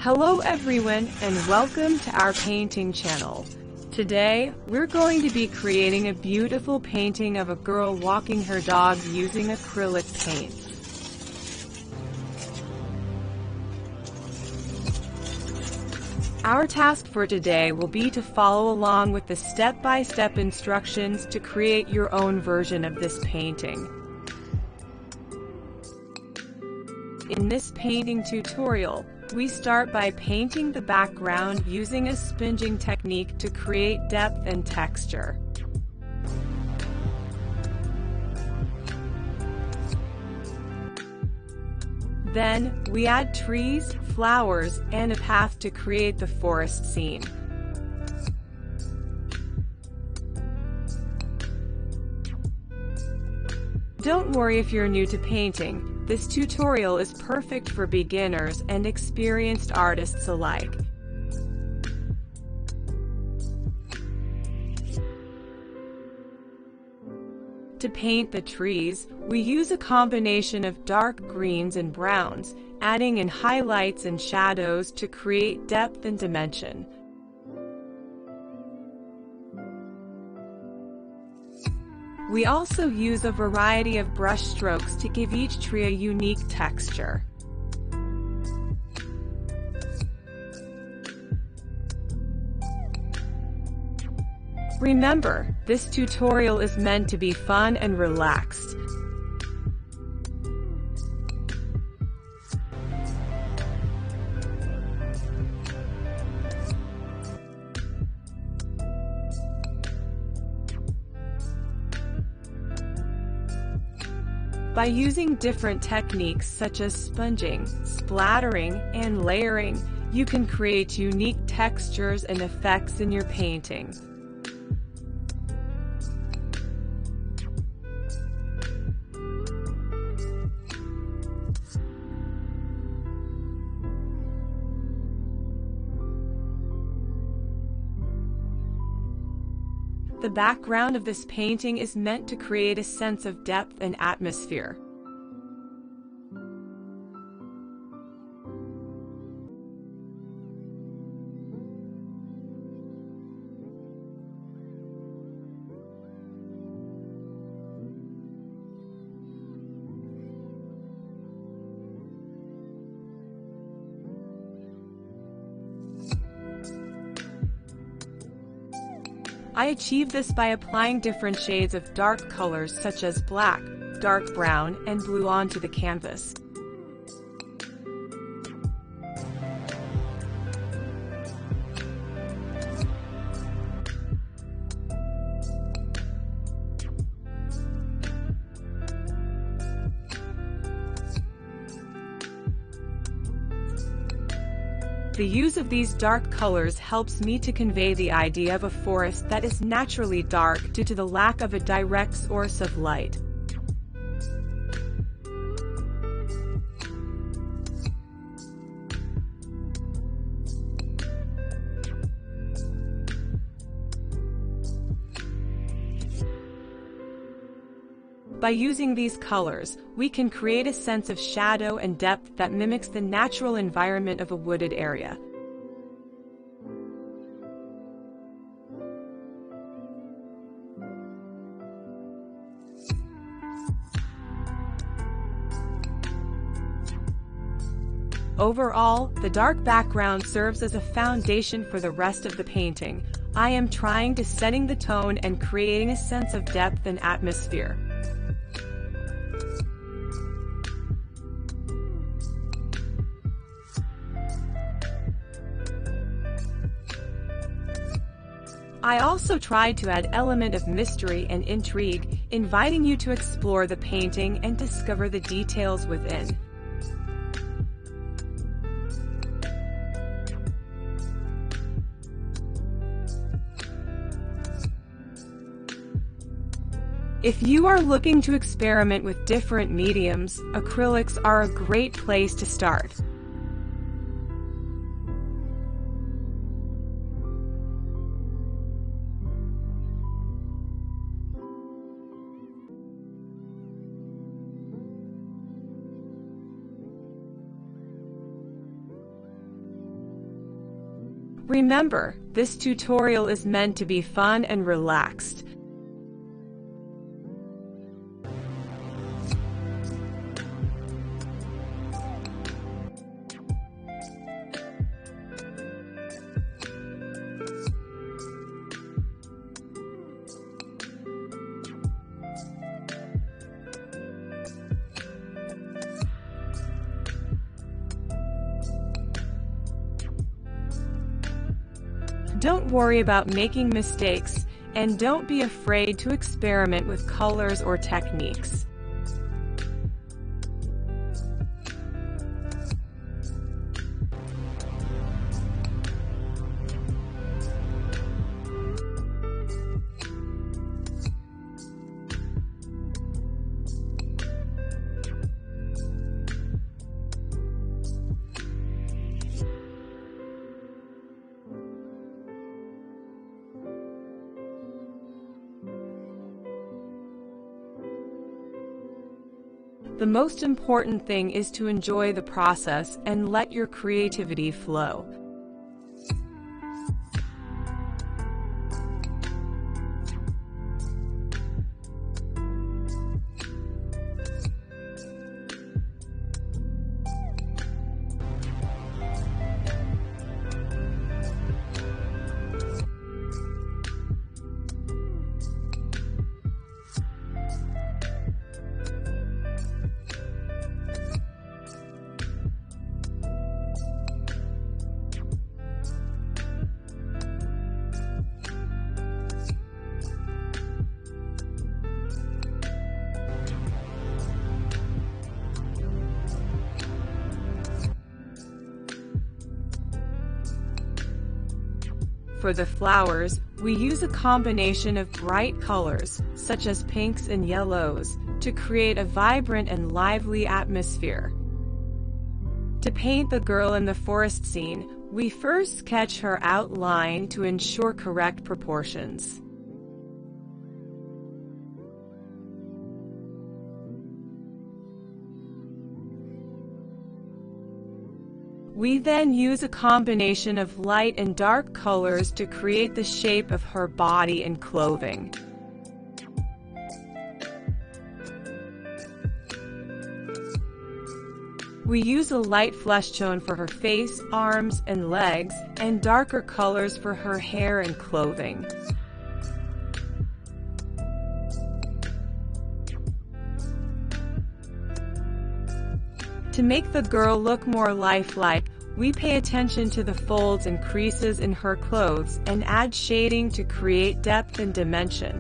Hello everyone and welcome to our painting channel. Today, we're going to be creating a beautiful painting of a girl walking her dog using acrylic paint. Our task for today will be to follow along with the step-by-step instructions to create your own version of this painting. In this painting tutorial, we start by painting the background using a sponging technique to create depth and texture. Then, we add trees, flowers, and a path to create the forest scene. Don't worry if you're new to painting. This tutorial is perfect for beginners and experienced artists alike. To paint the trees, we use a combination of dark greens and browns, adding in highlights and shadows to create depth and dimension. We also use a variety of brush strokes to give each tree a unique texture. Remember, this tutorial is meant to be fun and relaxed. By using different techniques such as sponging, splattering, and layering, you can create unique textures and effects in your painting. The background of this painting is meant to create a sense of depth and atmosphere. I achieve this by applying different shades of dark colors such as black, dark brown, and blue onto the canvas. The use of these dark colors helps me to convey the idea of a forest that is naturally dark due to the lack of a direct source of light. By using these colors, we can create a sense of shadow and depth that mimics the natural environment of a wooded area. Overall, the dark background serves as a foundation for the rest of the painting. I am trying to setting the tone and creating a sense of depth and atmosphere. I also tried to add element of mystery and intrigue, inviting you to explore the painting and discover the details within. If you are looking to experiment with different mediums, acrylics are a great place to start. Remember, this tutorial is meant to be fun and relaxed. Don't worry about making mistakes, and don't be afraid to experiment with colors or techniques. The most important thing is to enjoy the process and let your creativity flow. For the flowers, we use a combination of bright colors, such as pinks and yellows, to create a vibrant and lively atmosphere. To paint the girl in the forest scene, we first sketch her outline to ensure correct proportions. We then use a combination of light and dark colors to create the shape of her body and clothing. We use a light flesh tone for her face, arms, and legs, and darker colors for her hair and clothing. To make the girl look more lifelike, we pay attention to the folds and creases in her clothes and add shading to create depth and dimension.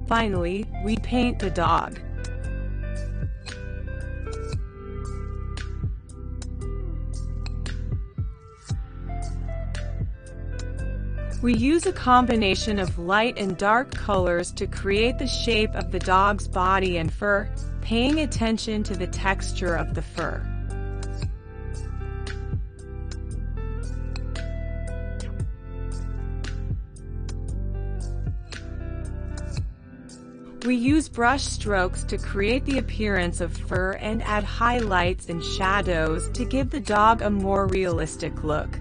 Finally, we paint the dog. We use a combination of light and dark colors to create the shape of the dog's body and fur, paying attention to the texture of the fur. We use brush strokes to create the appearance of fur and add highlights and shadows to give the dog a more realistic look.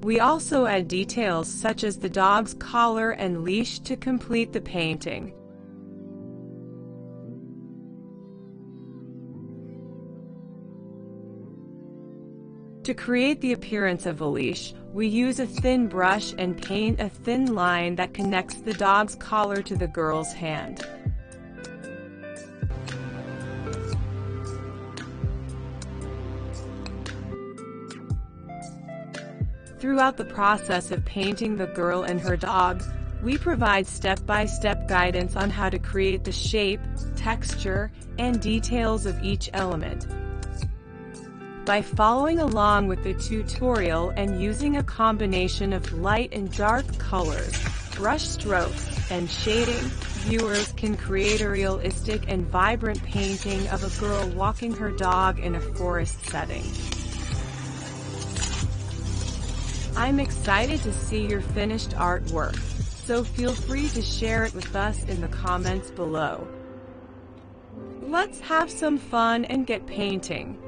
We also add details such as the dog's collar and leash to complete the painting. To create the appearance of a leash, we use a thin brush and paint a thin line that connects the dog's collar to the girl's hand. Throughout the process of painting the girl and her dog, we provide step-by-step guidance on how to create the shape, texture, and details of each element. By following along with the tutorial and using a combination of light and dark colors, brush strokes, and shading, viewers can create a realistic and vibrant painting of a girl walking her dog in a forest setting. I'm excited to see your finished artwork, so feel free to share it with us in the comments below. Let's have some fun and get painting.